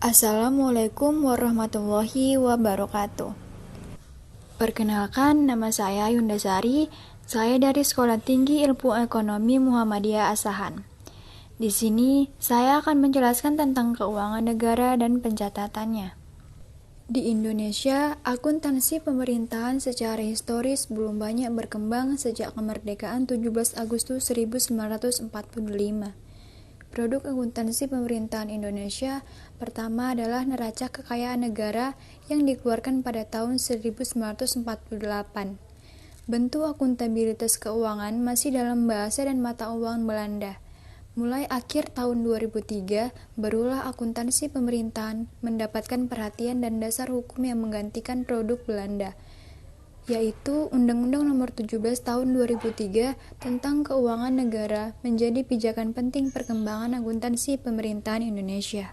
Assalamualaikum warahmatullahi wabarakatuh. Perkenalkan, nama saya Yundasari. Saya dari Sekolah Tinggi Ilmu Ekonomi Muhammadiyah Asahan. Di sini, saya akan menjelaskan tentang keuangan negara dan pencatatannya. Di Indonesia, akuntansi pemerintahan secara historis belum banyak berkembang sejak kemerdekaan 17 Agustus 1945. Produk akuntansi pemerintahan Indonesia pertama adalah neraca kekayaan negara yang dikeluarkan pada tahun 1948. Bentuk akuntabilitas keuangan masih dalam bahasa dan mata uang Belanda. Mulai akhir tahun 2003, barulah akuntansi pemerintahan mendapatkan perhatian dan dasar hukum yang menggantikan produk Belanda, yaitu Undang-Undang Nomor 17 Tahun 2003 tentang Keuangan Negara menjadi pijakan penting perkembangan akuntansi pemerintahan Indonesia.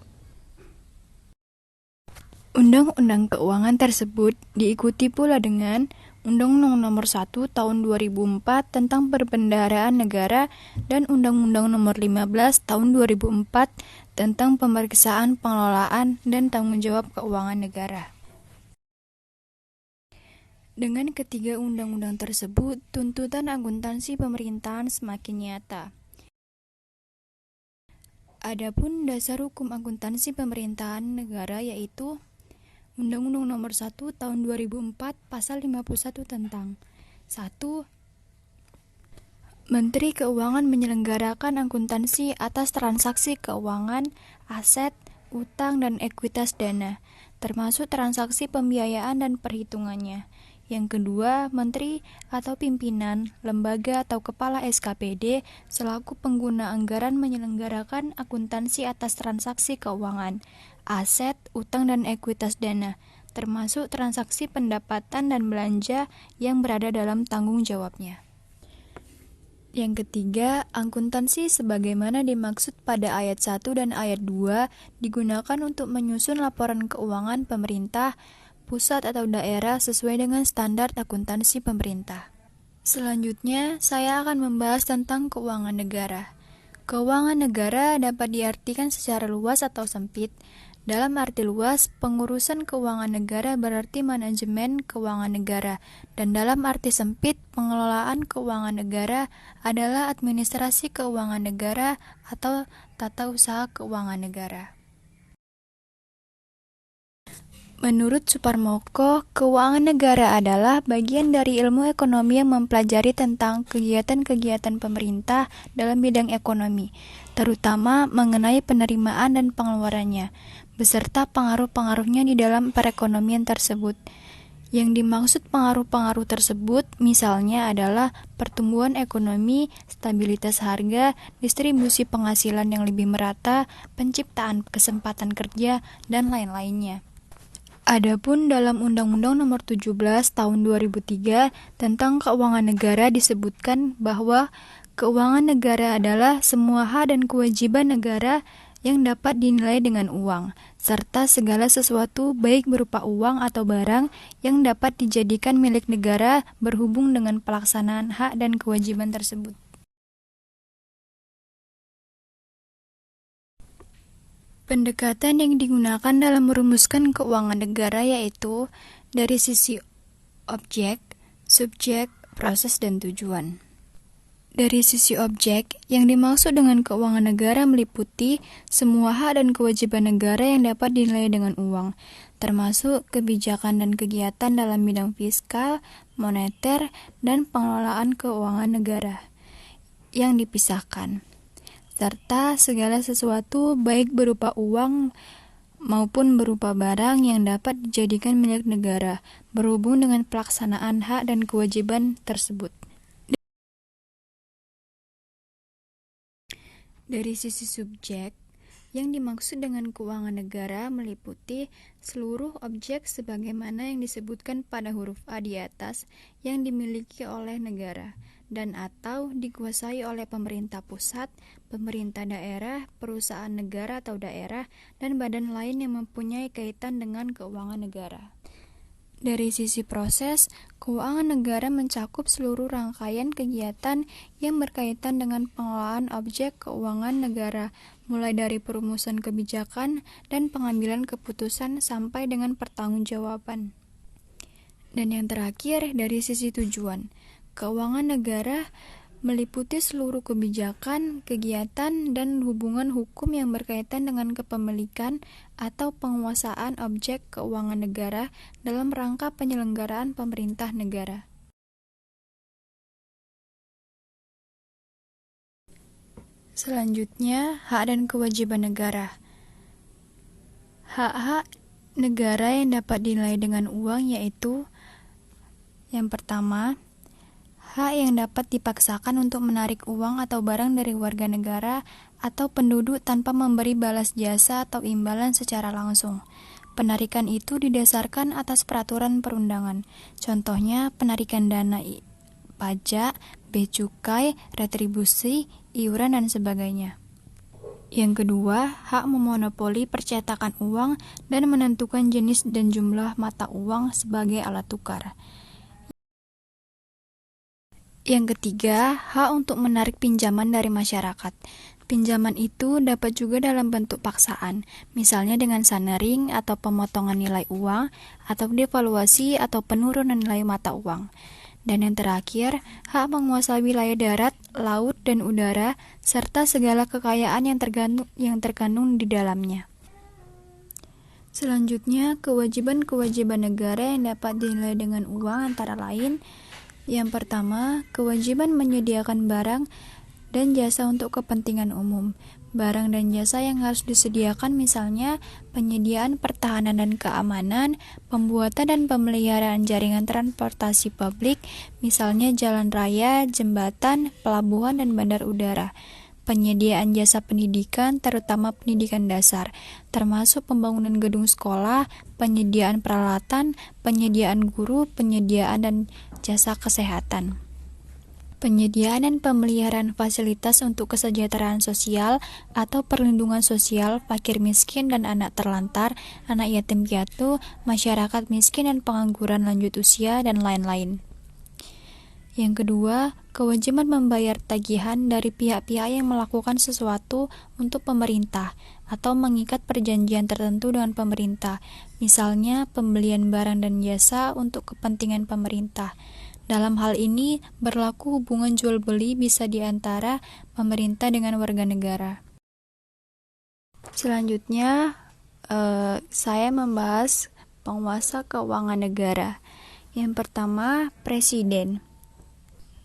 Undang-undang keuangan tersebut diikuti pula dengan Undang-Undang Nomor 1 Tahun 2004 tentang Perbendaharaan Negara dan Undang-Undang Nomor 15 Tahun 2004 tentang Pemeriksaan Pengelolaan dan Tanggung Jawab Keuangan Negara. Dengan ketiga undang-undang tersebut, tuntutan akuntansi pemerintahan semakin nyata. Adapun dasar hukum akuntansi pemerintahan negara yaitu Undang-Undang Nomor 1 Tahun 2004 Pasal 51 tentang 1. Menteri Keuangan menyelenggarakan akuntansi atas transaksi keuangan, aset, utang, dan ekuitas dana, termasuk transaksi pembiayaan dan perhitungannya. Yang kedua, menteri atau pimpinan, lembaga atau kepala SKPD selaku pengguna anggaran menyelenggarakan akuntansi atas transaksi keuangan, aset, utang, dan ekuitas dana, termasuk transaksi pendapatan dan belanja yang berada dalam tanggung jawabnya. Yang ketiga, akuntansi sebagaimana dimaksud pada ayat 1 dan ayat 2 digunakan untuk menyusun laporan keuangan pemerintah, pusat atau daerah sesuai dengan standar akuntansi pemerintah. Selanjutnya, saya akan membahas tentang keuangan negara. Keuangan negara dapat diartikan secara luas atau sempit. Dalam arti luas, pengurusan keuangan negara berarti manajemen keuangan negara, dan dalam arti sempit, pengelolaan keuangan negara adalah administrasi keuangan negara atau tata usaha keuangan negara. Menurut Suparmoko, keuangan negara adalah bagian dari ilmu ekonomi yang mempelajari tentang kegiatan-kegiatan pemerintah dalam bidang ekonomi, terutama mengenai penerimaan dan pengeluarannya, beserta pengaruh-pengaruhnya di dalam perekonomian tersebut. Yang dimaksud pengaruh-pengaruh tersebut misalnya adalah pertumbuhan ekonomi, stabilitas harga, distribusi penghasilan yang lebih merata, penciptaan kesempatan kerja, dan lain-lainnya. Adapun dalam Undang-Undang Nomor 17 Tahun 2003 tentang Keuangan Negara disebutkan bahwa keuangan negara adalah semua hak dan kewajiban negara yang dapat dinilai dengan uang, serta segala sesuatu baik berupa uang atau barang yang dapat dijadikan milik negara berhubung dengan pelaksanaan hak dan kewajiban tersebut. Pendekatan yang digunakan dalam merumuskan keuangan negara yaitu dari sisi objek, subjek, proses, dan tujuan. Dari sisi objek, yang dimaksud dengan keuangan negara meliputi semua hak dan kewajiban negara yang dapat dinilai dengan uang, termasuk kebijakan dan kegiatan dalam bidang fiskal, moneter, dan pengelolaan keuangan negara yang dipisahkan, serta segala sesuatu baik berupa uang maupun berupa barang yang dapat dijadikan milik negara berhubung dengan pelaksanaan hak dan kewajiban tersebut. Dari sisi subjek, yang dimaksud dengan keuangan negara meliputi seluruh objek sebagaimana yang disebutkan pada huruf A di atas yang dimiliki oleh negara dan atau dikuasai oleh pemerintah pusat, pemerintah daerah, perusahaan negara atau daerah, dan badan lain yang mempunyai kaitan dengan keuangan negara. Dari sisi proses, keuangan negara mencakup seluruh rangkaian kegiatan yang berkaitan dengan pengelolaan objek keuangan negara, mulai dari perumusan kebijakan dan pengambilan keputusan sampai dengan pertanggungjawaban. Dan yang terakhir, dari sisi tujuan, keuangan negara meliputi seluruh kebijakan, kegiatan, dan hubungan hukum yang berkaitan dengan kepemilikan atau penguasaan objek keuangan negara dalam rangka penyelenggaraan pemerintah negara. Selanjutnya, hak dan kewajiban negara. Hak-hak negara yang dapat dinilai dengan uang yaitu: yang pertama, hak yang dapat dipaksakan untuk menarik uang atau barang dari warga negara atau penduduk tanpa memberi balas jasa atau imbalan secara langsung. Penarikan itu didasarkan atas peraturan perundangan. Contohnya, penarikan dana pajak, bea cukai, retribusi, iuran, dan sebagainya. Yang kedua, hak memonopoli percetakan uang dan menentukan jenis dan jumlah mata uang sebagai alat tukar. Yang ketiga, hak untuk menarik pinjaman dari masyarakat. Pinjaman itu dapat juga dalam bentuk paksaan, misalnya dengan sanering atau pemotongan nilai uang, atau devaluasi atau penurunan nilai mata uang. Dan yang terakhir, hak menguasai wilayah darat, laut, dan udara, serta segala kekayaan yang terkandung di dalamnya. Selanjutnya, kewajiban-kewajiban negara yang dapat dinilai dengan uang antara lain: yang pertama, kewajiban menyediakan barang dan jasa untuk kepentingan umum. Barang dan jasa yang harus disediakan misalnya penyediaan pertahanan dan keamanan, pembuatan dan pemeliharaan jaringan transportasi publik, misalnya jalan raya, jembatan, pelabuhan, dan bandar udara. Penyediaan jasa pendidikan, terutama pendidikan dasar, termasuk pembangunan gedung sekolah, penyediaan peralatan, penyediaan guru, penyediaan dan jasa kesehatan. Penyediaan dan pemeliharaan fasilitas untuk kesejahteraan sosial atau perlindungan sosial fakir miskin dan anak terlantar, anak yatim piatu, masyarakat miskin dan pengangguran lanjut usia, dan lain-lain. Yang kedua, kewajiban membayar tagihan dari pihak-pihak yang melakukan sesuatu untuk pemerintah atau mengikat perjanjian tertentu dengan pemerintah, misalnya pembelian barang dan jasa untuk kepentingan pemerintah. Dalam hal ini, berlaku hubungan jual-beli bisa di antara pemerintah dengan warga negara. Selanjutnya, saya membahas penguasa keuangan negara. Yang pertama, Presiden.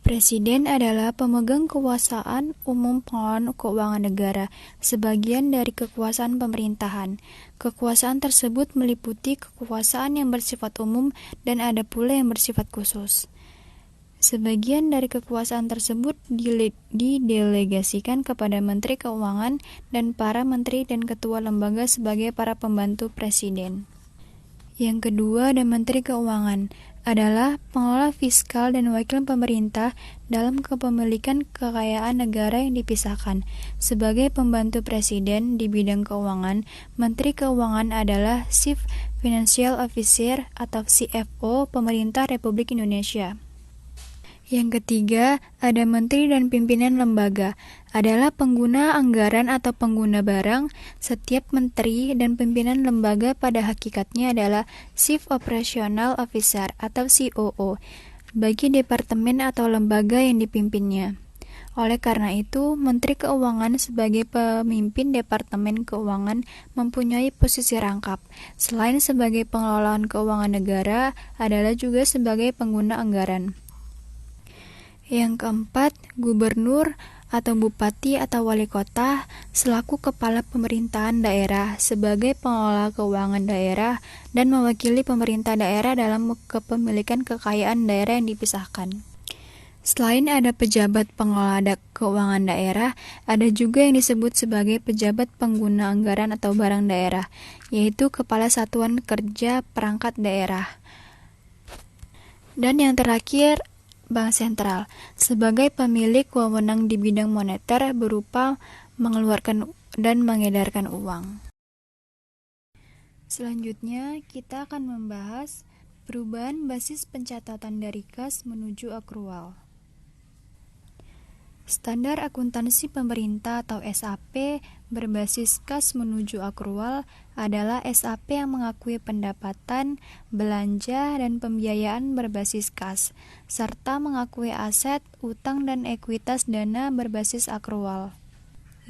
Presiden adalah pemegang kekuasaan umum pengelolaan keuangan negara, sebagian dari kekuasaan pemerintahan. Kekuasaan tersebut meliputi kekuasaan yang bersifat umum dan ada pula yang bersifat khusus. Sebagian dari kekuasaan tersebut didelegasikan kepada Menteri Keuangan dan para menteri dan ketua lembaga sebagai para pembantu presiden. Yang kedua, ada Menteri Keuangan, adalah pengelola fiskal dan wakil pemerintah dalam kepemilikan kekayaan negara yang dipisahkan. Sebagai pembantu presiden di bidang keuangan, Menteri Keuangan adalah Chief Financial Officer atau CFO Pemerintah Republik Indonesia. Yang ketiga, ada menteri dan pimpinan lembaga, adalah pengguna anggaran atau pengguna barang. Setiap menteri dan pimpinan lembaga pada hakikatnya adalah Chief Operational Officer atau COO bagi departemen atau lembaga yang dipimpinnya. Oleh karena itu, Menteri Keuangan sebagai pemimpin Departemen Keuangan mempunyai posisi rangkap. Selain sebagai pengelolaan keuangan negara, adalah juga sebagai pengguna anggaran. Yang keempat, gubernur atau bupati atau wali kota selaku kepala pemerintahan daerah sebagai pengelola keuangan daerah dan mewakili pemerintah daerah dalam kepemilikan kekayaan daerah yang dipisahkan. Selain ada pejabat pengelola keuangan daerah, ada juga yang disebut sebagai pejabat pengguna anggaran atau barang daerah, yaitu Kepala Satuan Kerja Perangkat Daerah. Dan yang terakhir, Bank Sentral, sebagai pemilik wewenang di bidang moneter berupa mengeluarkan dan mengedarkan uang. Selanjutnya, kita akan membahas Perubahan basis pencatatan dari kas menuju akrual. Standar akuntansi pemerintah atau SAP berbasis kas menuju akrual adalah SAP yang mengakui pendapatan, belanja, dan pembiayaan berbasis kas, serta mengakui aset, utang, dan ekuitas dana berbasis akrual.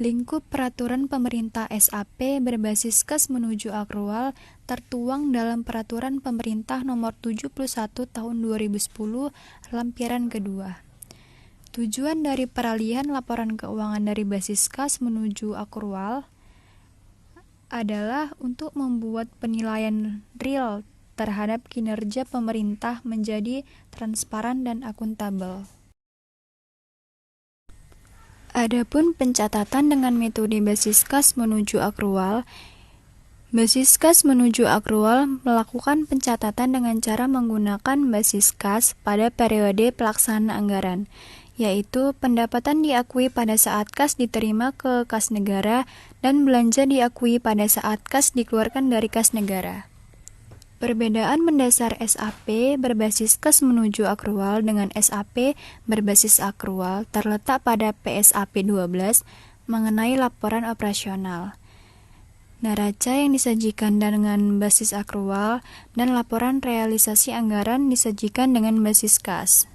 Lingkup peraturan pemerintah SAP berbasis kas menuju akrual tertuang dalam Peraturan Pemerintah Nomor 71 Tahun 2010 lempiran kedua. Tujuan dari peralihan laporan keuangan dari basis kas menuju akrual adalah untuk membuat penilaian real terhadap kinerja pemerintah menjadi transparan dan akuntabel. Adapun pencatatan dengan metode basis kas menuju akrual, basis kas menuju akrual melakukan pencatatan dengan cara menggunakan basis kas pada periode pelaksanaan anggaran, yaitu pendapatan diakui pada saat kas diterima ke kas negara dan belanja diakui pada saat kas dikeluarkan dari kas negara. Perbedaan mendasar SAP berbasis kas menuju akrual dengan SAP berbasis akrual terletak pada PSAP 12 mengenai laporan operasional. Neraca yang disajikan dengan basis akrual dan laporan realisasi anggaran disajikan dengan basis kas.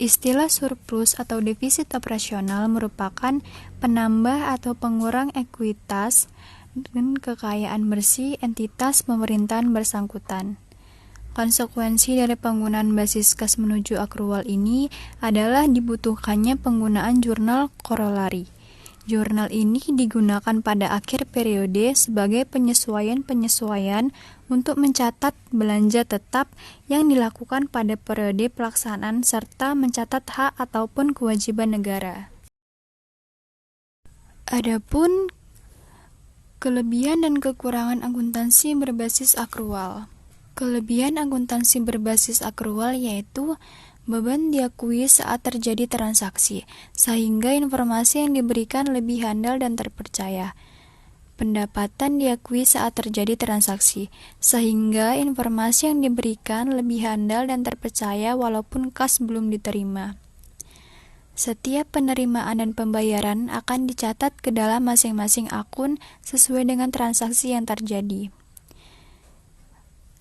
Istilah surplus atau defisit operasional merupakan penambah atau pengurang ekuitas dan kekayaan bersih entitas pemerintahan bersangkutan. Konsekuensi dari penggunaan basis kas menuju akrual ini adalah dibutuhkannya penggunaan jurnal korolari. Jurnal ini digunakan pada akhir periode sebagai penyesuaian-penyesuaian untuk mencatat belanja tetap yang dilakukan pada periode pelaksanaan serta mencatat hak ataupun kewajiban negara. Adapun kelebihan dan kekurangan akuntansi berbasis akrual. Kelebihan akuntansi berbasis akrual yaitu beban diakui saat terjadi transaksi, sehingga informasi yang diberikan lebih handal dan terpercaya. Pendapatan diakui saat terjadi transaksi, sehingga informasi yang diberikan lebih handal dan terpercaya walaupun kas belum diterima. Setiap penerimaan dan pembayaran akan dicatat ke dalam masing-masing akun sesuai dengan transaksi yang terjadi.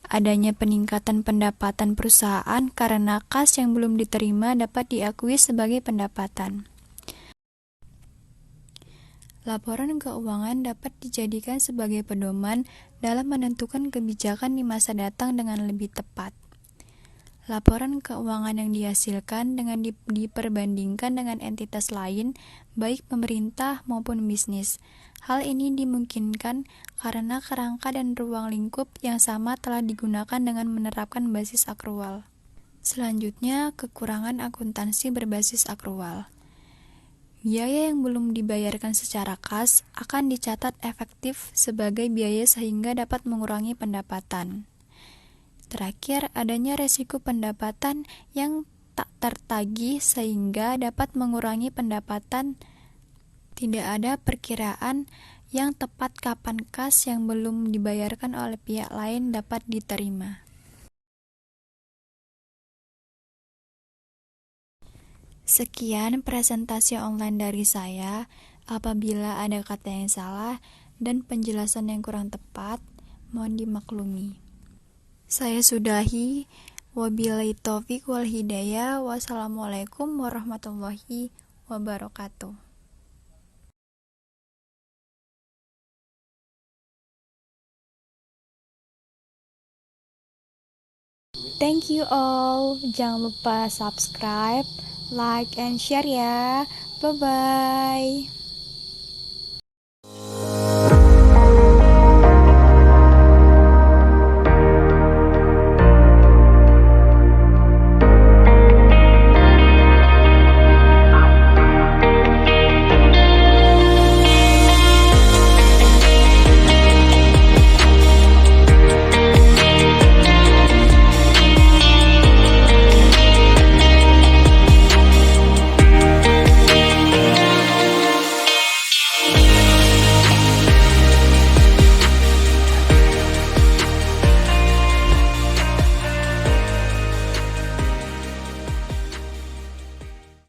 Adanya peningkatan pendapatan perusahaan karena kas yang belum diterima dapat diakui sebagai pendapatan. Laporan keuangan dapat dijadikan sebagai pedoman dalam menentukan kebijakan di masa datang dengan lebih tepat. Laporan keuangan yang dihasilkan dengan diperbandingkan dengan entitas lain, baik pemerintah maupun bisnis. Hal ini dimungkinkan karena kerangka dan ruang lingkup yang sama telah digunakan dengan menerapkan basis akrual. Selanjutnya, kekurangan akuntansi berbasis akrual. Biaya yang belum dibayarkan secara kas akan dicatat efektif sebagai biaya sehingga dapat mengurangi pendapatan. Terakhir, adanya resiko pendapatan yang tak tertagih sehingga dapat mengurangi pendapatan. Tidak ada perkiraan yang tepat kapan kas yang belum dibayarkan oleh pihak lain dapat diterima. Sekian presentasi online dari saya. Apabila ada kata yang salah dan penjelasan yang kurang tepat, mohon dimaklumi. Saya sudahi. Wabillahi taufiq wal hidayah. Wassalamualaikum warahmatullahi wabarakatuh. Thank you all. Jangan lupa subscribe, like, and share ya. Bye-bye.